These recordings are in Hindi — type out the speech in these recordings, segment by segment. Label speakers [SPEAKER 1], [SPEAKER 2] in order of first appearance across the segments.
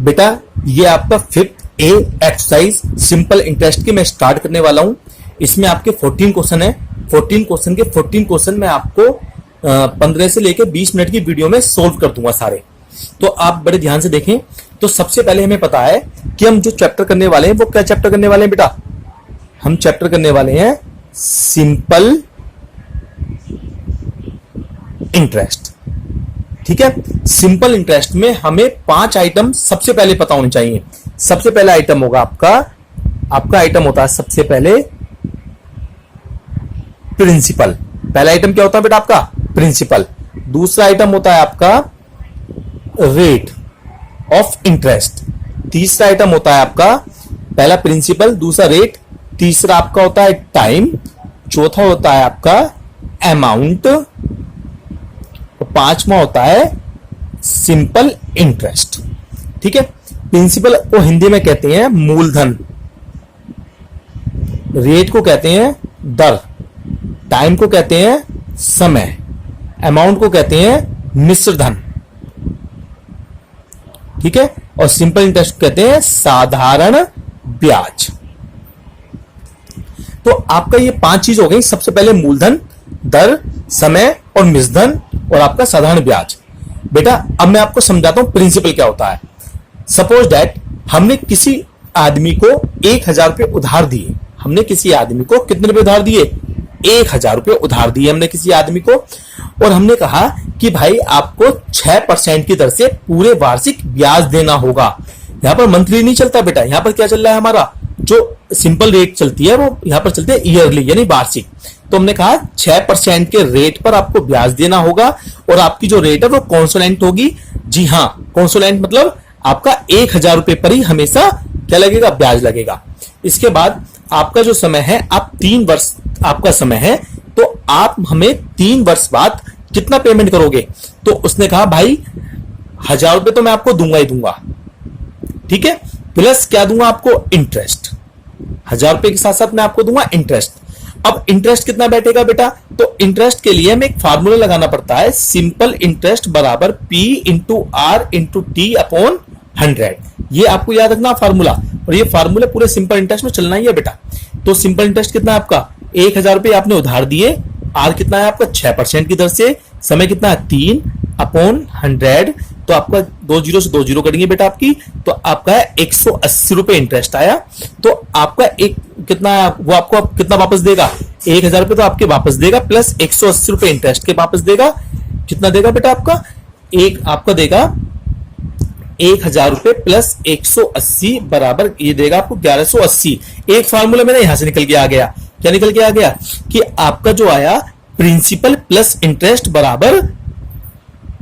[SPEAKER 1] बेटा ये आपका 5th ए एक्सरसाइज सिंपल इंटरेस्ट की मैं स्टार्ट करने वाला हूं। इसमें आपके 14 क्वेश्चन है। 14 क्वेश्चन के 14 क्वेश्चन मैं आपको 15 से लेकर 20 मिनट की वीडियो में सोल्व कर दूंगा सारे। तो आप बड़े ध्यान से देखें। तो सबसे पहले हमें पता है कि हम जो चैप्टर करने वाले हैं वो क्या चैप्टर करने वाले हैं बेटा? हम चैप्टर करने वाले हैं सिंपल इंटरेस्ट। ठीक है, सिंपल इंटरेस्ट में हमें 5 आइटम सबसे पहले पता होने चाहिए। सबसे पहला आइटम होगा आपका आइटम होता है सबसे पहले प्रिंसिपल। पहला आइटम क्या होता है बेटा आपका? प्रिंसिपल। दूसरा आइटम होता है आपका रेट ऑफ इंटरेस्ट। तीसरा आइटम होता है आपका पहला प्रिंसिपल, दूसरा रेट, तीसरा आपका होता है टाइम, चौथा होता है आपका अमाउंट, और पांचवा होता है सिंपल इंटरेस्ट। ठीक है, प्रिंसिपल को हिंदी में कहते हैं मूलधन, रेट को कहते हैं दर, टाइम को कहते हैं समय, अमाउंट को कहते हैं मिश्र धन। ठीक है, और सिंपल इंटरेस्ट कहते हैं साधारण ब्याज। तो आपका ये 5 चीज हो गई। सबसे पहले मूलधन, दर, समय और मिश्र धन और आपका साधारण ब्याज। बेटा अब मैं आपको समझाता हूं प्रिंसिपल क्या होता है। सपोज दैट हमने किसी आदमी को 1000 रुपए उधार दिए। हमने किसी आदमी को कितने रुपए उधार दिए? 1000 रुपए उधार दिए हमने किसी आदमी को, और हमने कहा कि भाई आपको 6% की दर से पूरे वार्षिक ब्याज देना होगा। यहां पर मंथली नहीं चलता बेटा, यहां पर क्या चल रहा है? हमारा जो सिंपल रेट चलती है वो यहां पर चलती है ईयरली यानी वार्षिक। तो हमने कहा 6% के रेट पर आपको ब्याज देना होगा, और आपकी जो रेट है वो कॉन्सोनेंट होगी। जी हाँ, कॉन्सोनेंट मतलब आपका 1000 रुपए पर ही हमेशा क्या लगेगा? ब्याज लगेगा। इसके बाद आपका जो समय है, आप 3 वर्ष आपका समय है, तो आप हमें 3 वर्ष बाद कितना पेमेंट करोगे? तो उसने कहा भाई 1000 रुपए तो मैं आपको दूंगा ही दूंगा। ठीक है, प्लस क्या दूंगा आपको? इंटरेस्ट। 1000 रुपए के साथ साथ मैं आपको दूंगा इंटरेस्ट। अब इंटरेस्ट कितना बैठेगा बेटा? तो इंटरेस्ट के लिए हमें एक फार्मूला लगाना पड़ता है, सिंपल इंटरेस्ट बराबर P into R into T upon 100। ये आपको याद रखना फार्मूला, और ये फार्मूला पूरे सिंपल इंटरेस्ट में चलना ही है बेटा। तो सिंपल इंटरेस्ट कितना है आपका? 1000 रुपए आपने उधार दिए, आर कितना है आपका? 6% की दर से, समय कितना है? 3 अपॉन 100। तो आपका 2 जीरो से 2 जीरो कटेंगे बेटा आपकी, तो आपका है 180 रुपए इंटरेस्ट आया। तो आपका एक कितना है, वो आपको कितना वापस देगा? 1000 रुपए तो आपके वापस देगा, प्लस 180 रुपए इंटरेस्ट के वापस देगा। कितना देगा बेटा आपका? आपका देगा 1000 रुपए प्लस 180 बराबर ये देगा आपको 1180। एक फार्मूला मेरा यहां से निकल के आ गया। क्या निकल के आ गया? कि आपका जो आया प्रिंसिपल प्लस इंटरेस्ट बराबर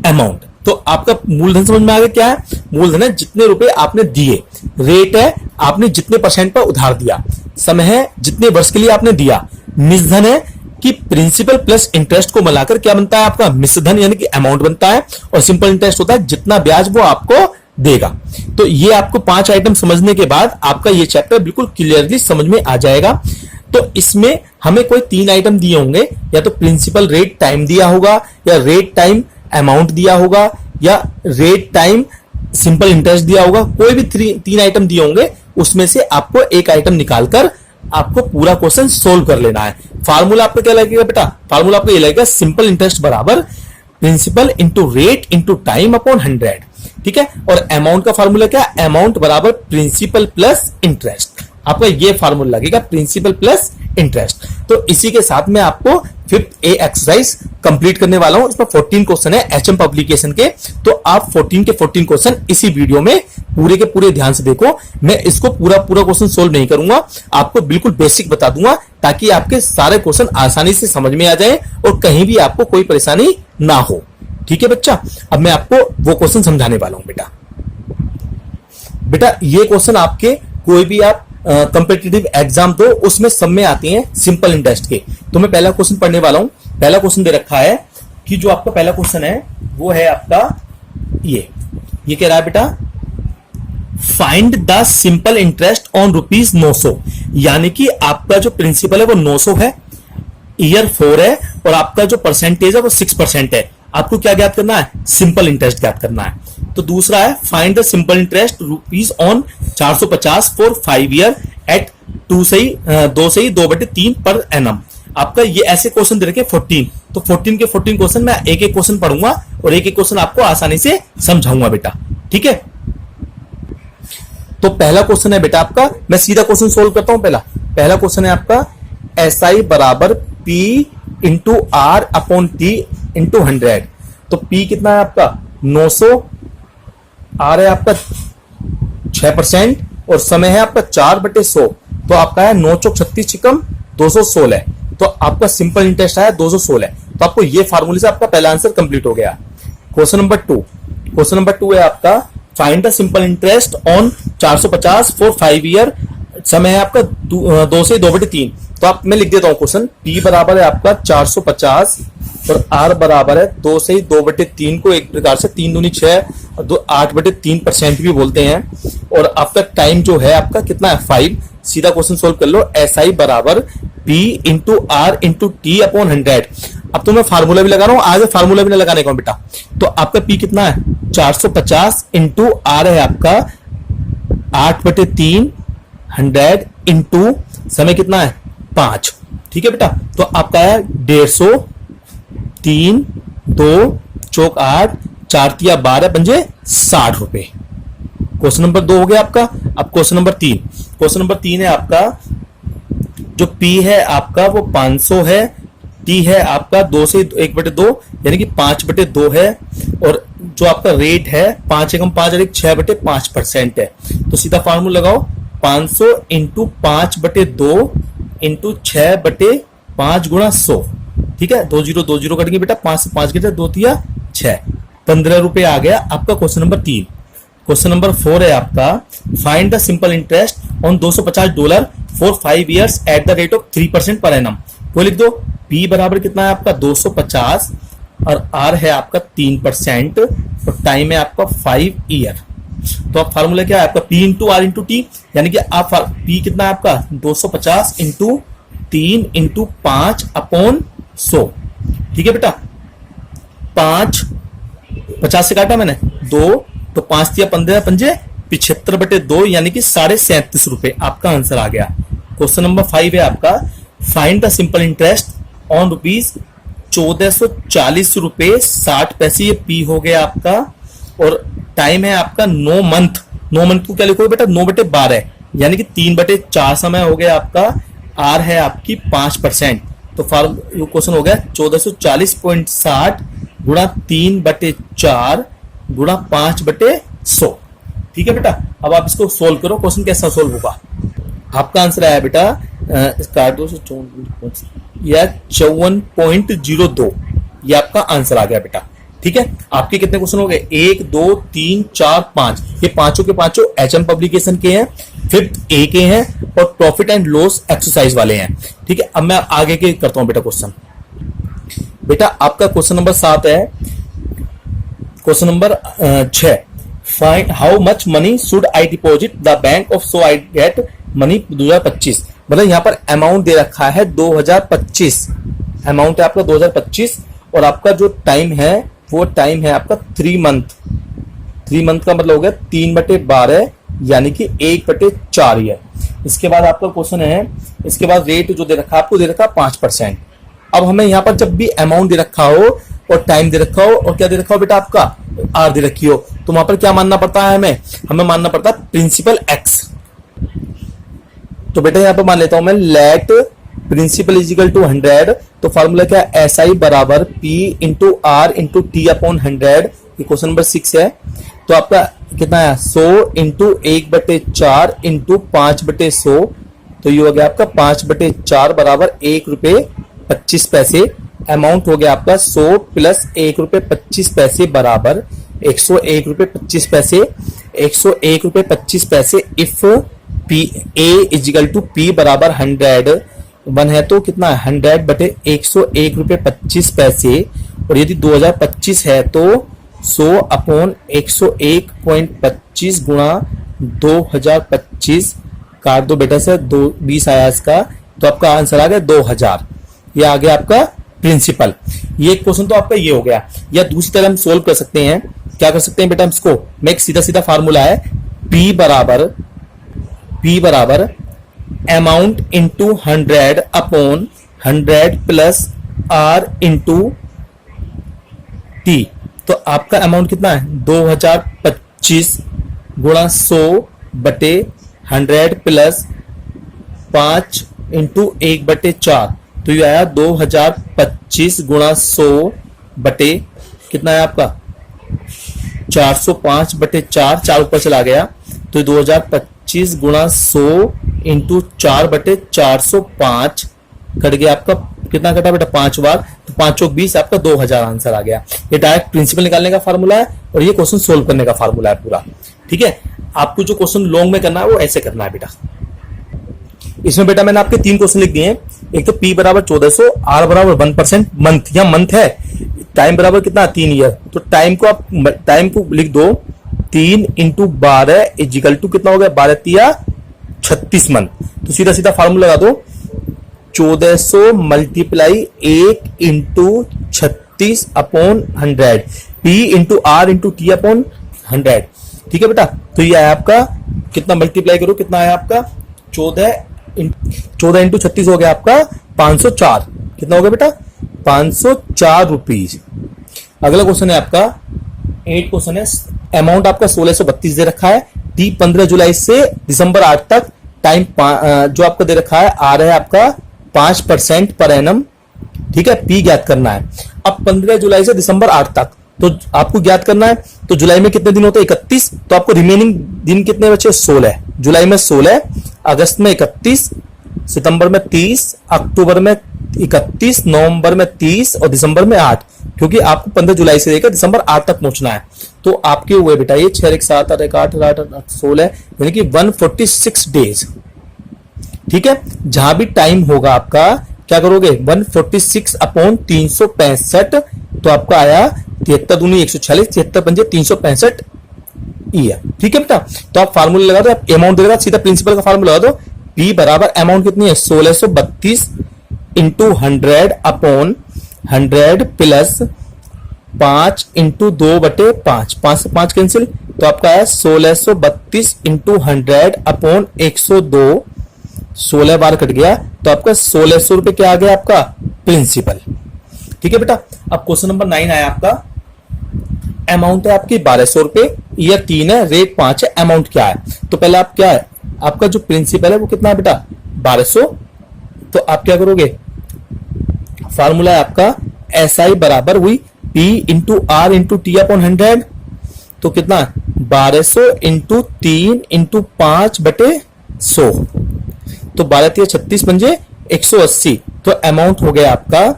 [SPEAKER 1] अमाउंट। तो आपका मूलधन समझ में आ गया क्या है? मूलधन है जितने रुपए आपने दिए, रेट है आपने जितने परसेंट पर उधार दिया, समय है जितने वर्ष के लिए आपने दिया, मिश्र धन है कि प्रिंसिपल प्लस इंटरेस्ट को मिलाकर क्या बनता है आपका? मिश्र धन यानी कि अमाउंट बनता है, और सिंपल इंटरेस्ट होता है जितना ब्याज वो आपको देगा। तो ये आपको 5 आइटम समझने के बाद आपका ये चैप्टर बिल्कुल क्लियरली समझ में आ जाएगा। तो इसमें हमें कोई 3 आइटम दिए होंगे, या तो प्रिंसिपल रेट टाइम दिया होगा, या रेट टाइम अमाउंट दिया होगा, या रेट टाइम सिंपल इंटरेस्ट दिया होगा। कोई भी 3 आइटम दिए होंगे, उसमें से आपको एक आइटम निकालकर आपको पूरा क्वेश्चन सोल्व कर लेना है। फार्मूला आपको क्या लगेगा बेटा? फार्मूला आपको ये लगेगा सिंपल इंटरेस्ट बराबर principal into rate into time upon 100। ठीक है, और अमाउंट का फार्मूला क्या? अमाउंट बराबर प्रिंसिपल प्लस इंटरेस्ट। आपका ये फार्मूला लगेगा प्रिंसिपल प्लस इंटरेस्ट। तो इसी के साथ में आपको 5th ए एक्सरसाइज कंप्लीट करने वाला हूं। इसमें 14 क्वेश्चन है एचएम पब्लिकेशन के, तो आप 14 के 14 क्वेश्चन इसी वीडियो में पूरे के पूरे ध्यान से देखो। मैं इसको पूरा क्वेश्चन सोल्व नहीं करूंगा, आपको बिल्कुल बेसिक बता दूंगा, ताकि आपके सारे क्वेश्चन आसानी से समझ में आ जाए और कहीं भी आपको कोई परेशानी ना हो। ठीक है बच्चा, अब मैं आपको वो क्वेश्चन समझाने वाला हूं बेटा ये क्वेश्चन आपके कोई भी आप कंपेटिटिव एग्जाम दो, उसमें सब में आते हैं सिंपल इंटरेस्ट के। तो मैं पहला क्वेश्चन पढ़ने वाला हूं। पहला क्वेश्चन दे रखा है कि जो आपका पहला क्वेश्चन है वो है आपका ये कह रहा है बेटा find the simple interest on ₹900। यानी कि आपका जो प्रिंसिपल है वो 900 है, ईयर 4 है, और आपका जो परसेंटेज है वो 6% है। आपको क्या ज्ञात करना है, सिंपल इंटरेस्ट ज्ञात करना है। तो दूसरा है find the simple interest rupees on 450 for 5 year at 2 से 2/3 पर एनम। आपका ये ऐसे क्वेश्चन दे रखे 14, तो 14 के 14 क्वेश्चन मैं एक एक क्वेश्चन पढ़ूंगा और एक एक क्वेश्चन आपको आसानी से समझाऊंगा बेटा, ठीक है। तो पहला क्वेश्चन है बेटा आपका, मैं सीधा क्वेश्चन सोल्व करता हूं। पहला क्वेश्चन है आपका SI बराबर P into R upon T into 100। तो P कितना है आपका 900, R है आपका 6% और समय है आपका 4/100। तो आपका है 9 चौक 36 चिकम 216। तो आपका सिंपल इंटरेस्ट आया 216। तो आपको ये फार्मूले से आपका पहला आंसर कंप्लीट हो गया। क्वेश्चन नंबर 2 है आपका find the simple interest on 450 for 5 year. समय है आपका 2 से 2/3। तो आप मैं लिख देता हूं क्वेश्चन। P बराबर है आपका 450 और R बराबर है 2 से 2/3 को एक प्रकार से 3 दूनी 6 और 8/3% भी बोलते हैं। और आपका टाइम जो है आपका कितना है 5। सीधा क्वेश्चन सोल्व कर लो। SI बराबर P into R into T upon 100। अब तो मैं फार्मूला भी लगा रहा हूं, आगे फार्मूला भी नहीं लगाने का बेटा। तो आपका P कितना है 450 इंटू आर है आपका 8/3 100 इंटू समय कितना है 5, ठीक है बेटा। तो आपका है 150, 3 2 चौक 8 4 तिया 12 पंजे 60 रुपए। क्वेश्चन नंबर 2 हो गया आपका। अब क्वेश्चन नंबर 3 है आपका, जो P है आपका वो 500 है, T है आपका 2 से 1/2 यानी कि 5/2 है, और जो आपका रेट है 5 एकम 5 अधिक 6/5% है। तो सीधा फार्मूला लगाओ 500 इंटू 5/2 इंटू 6/5 गुणा 100, ठीक है। 20 कटेंगे बेटा, 5 से 5 गए 2 तिया 6, 15 रुपए आ गया आपका क्वेश्चन नंबर 3। क्वेश्चन नंबर 4 है आपका find the simple interest on $250 for 5 years at the rate of 3% per annum. वो लिख दो। P बराबर कितना है आपका 250 और R है आपका 3% और टाइम है आपका 5 ईयर। तो आप फार्मूला क्या है आपका P into R into T, यानी कि आप P कितना है आपका 250 इंटू 3 इंटू 5 अपॉन 100, ठीक है बेटा। 5 50 से काटा मैंने 2, तो 5 तिया 15 पंजे 75/2 यानी कि 37.5 रुपए आपका आंसर आ गया। क्वेश्चन नंबर 5 है आपका find the simple interest on rupees 1440 रुपए 60 पैसे। ये P हो गया आपका और टाइम है आपका 9 मंथ। 9 मंथ को क्या लिखोगे बेटा 9/12 यानी कि 3/4 समय हो गया आपका। R है आपकी 5%। तो क्वेश्चन हो गया 1440.60 गुणा 3/4 गुणा 5/100, ठीक है बेटा। अब आप इसको सोल्व करो, क्वेश्चन कैसा सोल्व होगा। आपका आंसर आया बेटा 54.02, ये आपका आंसर आ गया बेटा, ठीक है। आपके कितने क्वेश्चन हो गए 1 2 3 4 5। ये पांचों के पांचों HM पब्लिकेशन के हैं, 5th A के हैं और प्रॉफिट एंड लॉस एक्सरसाइज वाले हैं, ठीक है। अब मैं आगे के करता हूं बेटा क्वेश्चन। बेटा आपका क्वेश्चन नंबर 7 है। Question number 6 find how much money should I deposit the bank of so I get money 2025। मतलब यहां पर अमाउंट दे रखा है 2025, अमाउंट है आपका 2025 और आपका जो टाइम है वो टाइम है आपका 3 मंथ। 3 मंथ का मतलब हो गया 3/12 यानी कि 1/4 ईयर। इसके बाद आपका क्वेश्चन है, इसके बाद रेट जो दे रखा है आपको दे रखा है 5%। अब हमें यहाँ पर जब भी अमाउंट दे रखा हो और टाइम दे रखा हो और क्या दे रखा हो बेटा आपका आर दे रखी हो, तो वहां पर क्या मानना पड़ता है हमें मानना पड़ता है प्रिंसिपल एक्स। तो बेटा यहाँ पर मान लेता हूं मैं let principal is equal to 100। तो फॉर्मूला क्या है SI बराबर P into R into T upon 100। ये क्वेश्चन नंबर 6 है। तो आपका कितना है 100 इंटू 1/4 इंटू 5/100। तो ये हो गया आपका 5/4 बराबर 1 रुपए 25 पैसे। अमाउंट हो गया आपका 100 प्लस 1 रुपए 25 पैसे बराबर 101 रुपए 25 पैसे। 101 रुपए 25 पैसे if P A is equal to P बराबर 100 1 है तो कितना 100/101 रुपए 25 पैसे। और यदि 2025 है तो 100 अपॉन 101.25 गुणा 2025 काट दो बेटा से 20 आया इसका, तो आपका आंसर आ गया 2000। ये आ गया आपका प्रिंसिपल। ये क्वेश्चन तो आपका ये हो गया। या दूसरी तरह हम सोल्व कर सकते हैं, क्या कर सकते हैं बेटा, इसको मैं एक सीधा सीधा फार्मूला है, P बराबर amount into 100 upon 100 plus R into T. तो आपका अमाउंट कितना है 2025 गुणा 100 बटे 100 प्लस 5 इंटू 1/4। तो ये आया 2025 गुणा 100 बटे कितना है आपका 405/4, 4 ऊपर चला गया तो 2025 गुणा 100 इंटू 4/405 कट गया आपका, कितना कटा बेटा 5 बार, तो 5 चौक 20 आपका 2000 आंसर आ गया। ये डायरेक्ट प्रिंसिपल निकालने का फार्मूला है और ये क्वेश्चन सोल्व करने का फार्मूला है पूरा। ठीक है, आपको जो क्वेश्चन लॉन्ग में करना है वो ऐसे करना है बेटा। इसमें बेटा मैंने आपके 3 क्वेश्चन लिख दिए हैं। एक तो P बराबर 1400, R बराबर 1% मंथ, या मंथ है, टाइम बराबर कितना 3 ईयर, तो टाइम को आप टाइम को लिख दो 3 इंटू 12 इजिकल टू कितना हो गया 12 तिया 36 मंथ। तो सीधा सीधा फार्मूला लगा दो 1400 multiply 1 into 36 upon 100, P into R into T upon 100। ठीक है बेटा, तो ये आया आपका कितना, मल्टीप्लाई करो कितना आया आपका 14 इंटू 36 हो गया आपका 504। कितना हो गया बेटा 504 रुपीज। अगला क्वेश्चन है आपका 8 क्वेश्चन है, अमाउंट आपका 1632 दे रखा है, टी 15 जुलाई से दिसंबर 8 तक, टाइम जो आपका दे रखा है आ रहा है आपका 5% पर एनम। ठीक है, पी ज्ञात करना है। अब 15 जुलाई से दिसंबर 8 तक तो आपको ज्ञात करना है, तो जुलाई में कितने दिन होते हैं 31, तो आपको रिमेनिंग दिन कितने बचे 16, जुलाई में 16, अगस्त में 31, सितंबर में 30, अक्टूबर में 31, नवंबर में 30 और दिसंबर में 8, क्योंकि आपको 15 जुलाई से लेकर दिसंबर 8 तक पहुंचना है। तो आपके हुए बेटा ये 6 1 7 8 8 8 16 यानी कि 146 डेज। ठीक है, जहां भी टाइम होगा आपका क्या करोगे 146 अपॉन 365, तो आपका आया 73 दूनी 146, 73 पंजे 365 ईयर। ठीक है बेटा, तो आप फार्मूला लगा दो, आप अमाउंट देगा सीधा प्रिंसिपल का फार्मूला लगा दो, P बराबर अमाउंट कितनी है 1632 इंटू 100 अपॉन 100 प्लस 5 इंटू 2/5, 5 से 5 कैंसिल, तो आपका आया 1632 इंटू 100 अपॉन 102, 16 बार कट गया तो आपका 1600 रुपए क्या आ गया आपका प्रिंसिपल। ठीक है बेटा, अब क्वेश्चन नंबर 9 आया आपका, अमाउंट है आपकी 1200 रुपए, ईयर 3 है, रेट 5 है, अमाउंट क्या है। तो पहले आप क्या है आपका जो प्रिंसिपल है वो कितना है बेटा 1200, तो आप क्या करोगे फार्मूला है आपका SI बराबर हुई P into R into T upon 100, तो कितना 1200 इंटू 3 इंटू 5/100, तो 12 3 36 पंजे 180, तो अमाउंट हो गया आपका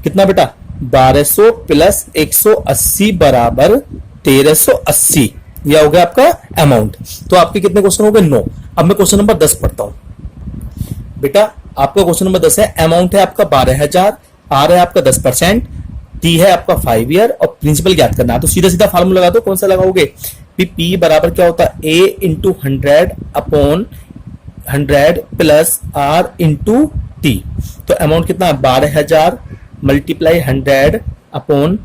[SPEAKER 1] कितना बेटा 1200 प्लस 180 बराबर 1380, यह हो गया आपका अमाउंट। तो आपके कितने क्वेश्चन हो गए 9। अब मैं क्वेश्चन नंबर 10 पढ़ता हूं बेटा। आपका क्वेश्चन नंबर 10 है, अमाउंट है आपका 12000, आर है आपका 10%, टी है आपका 5 ईयर और प्रिंसिपल ज्ञात करना है। तो सीधा सीधा फार्मूला लगा दो, कौन सा लगाओगे पी बराबर क्या होता है A into 100 upon 100 plus R into T. तो अमाउंट कितना 12000 मल्टीप्लाई 100 अपॉन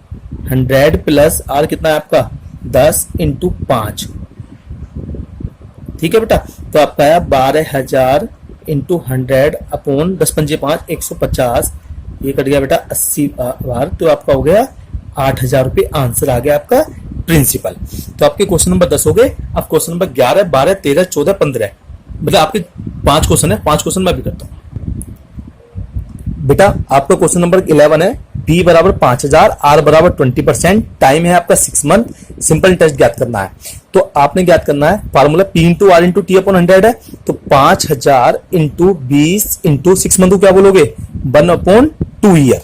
[SPEAKER 1] 100 प्लस आर कितना है आपका 10 इंटू 5। ठीक है बेटा, तो आपका आया 12000 इंटू 100 अपॉन 10 पंजे 5 150, ये कट गया बेटा 80 बार, तो आपका हो गया 8000 रुपये आंसर आ गया आपका प्रिंसिपल। तो आपके क्वेश्चन नंबर 10 हो गए। अब क्वेश्चन नंबर 11 12 13 14 15 मतलब आपके 5 क्वेश्चन है, 5 क्वेश्चन मैं भी करता हूं बेटा। आपका क्वेश्चन नंबर 11 है, P बराबर 5000, R बराबर 20%, टाइम है आपका 6 मंथ, सिंपल इंटरेस्ट ज्ञात करना है। तो आपने ज्ञात करना है formula P into R into T upon 100 है, तो 5000 इंटू 20 इंटू 6 मंथ को क्या बोलोगे 1/2 ईयर।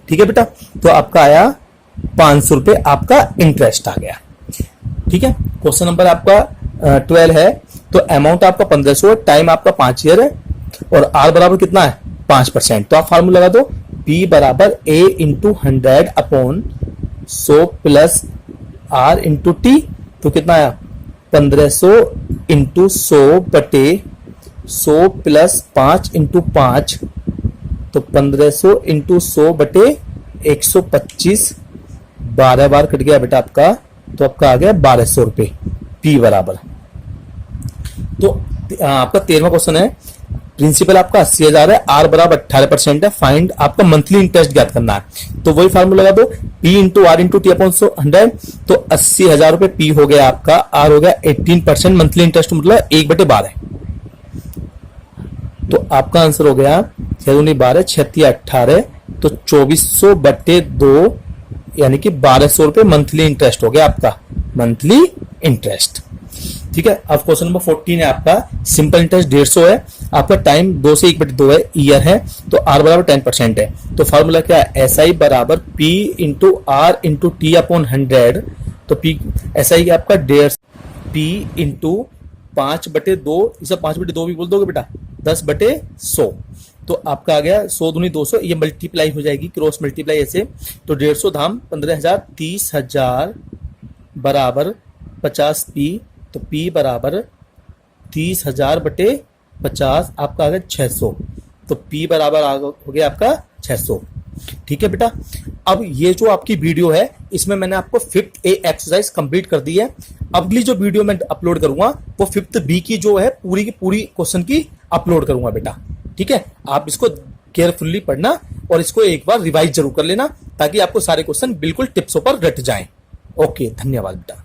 [SPEAKER 1] ठीक है बेटा, तो आपका आया 500 रुपए आपका इंटरेस्ट आ गया। ठीक है, क्वेश्चन नंबर आपका 12 है, तो अमाउंट आपका 1500, टाइम आपका 5 ईयर है और R बराबर कितना है 5%। तो आप फार्मूला लगा दो P बराबर A into 100 upon 100 plus R into T, तो कितना आया 1500 इंटू 100 बटे 100 प्लस 5 इंटू 5 तो 1500 इंटू 100 बटे 125, 12 बार कट गया बेटा आपका, तो आपका आ गया 1200 रुपए P बराबर। तो आपका 13वां क्वेश्चन है, प्रिंसिपल आपका 80,000 है, R बराबर 18% है, फाइंड आपका मंथली इंटरेस्ट ज्ञात करना है। तो वही फार्मूला लगा दो, P into R into T upon 100, तो 80,000 रुपए P हो गया आपका, R हो गया 18% मंथली इंटरेस्ट, मतलब 1/12। तो आपका आंसर हो गया 6×12 36×18, तो 2400 बटे 2 यानी कि 1200 रुपए मंथली इंटरेस्ट हो गया आपका, मंथली इंटरेस्ट। ठीक है। अब क्वेश्चन नंबर 14 है आपका, सिंपल इंटरेस्ट 150 है, आपका टाइम 2 से 1/2 है, ईयर है, तो R बराबर 10% है। तो फॉर्मूला क्या है, SI बराबर P into R into T upon 100, तो P SI आपका 150 P इंटू 5/2, इसे 5/2 भी बोल दोगे बेटा, 10/100, तो आपका आ गया 100 दूनी 200, ये मल्टीप्लाई हो जाएगी, क्रॉस मल्टीप्लाई ऐसे, तो 150 धाम 15,000, 30,000 बराबर 50P, तो P बराबर 30,000 बटे 50, आपका आ गया 600, तो P बराबर हो गया आपका 600। ठीक है बेटा। अब ये जो आपकी वीडियो है, इसमें मैंने आपको 5th A एक्सरसाइज कंप्लीट कर दी है। अगली जो वीडियो मैं अपलोड करूंगा वो 5th B की जो है पूरी की पूरी क्वेश्चन की अपलोड करूंगा बेटा। ठीक है, आप इसको केयरफुल्ली पढ़ना और इसको एक बार रिवाइज जरूर कर लेना, ताकि आपको सारे क्वेश्चन बिल्कुल टिप्सों पर रट जाएं। ओके, धन्यवाद बेटा।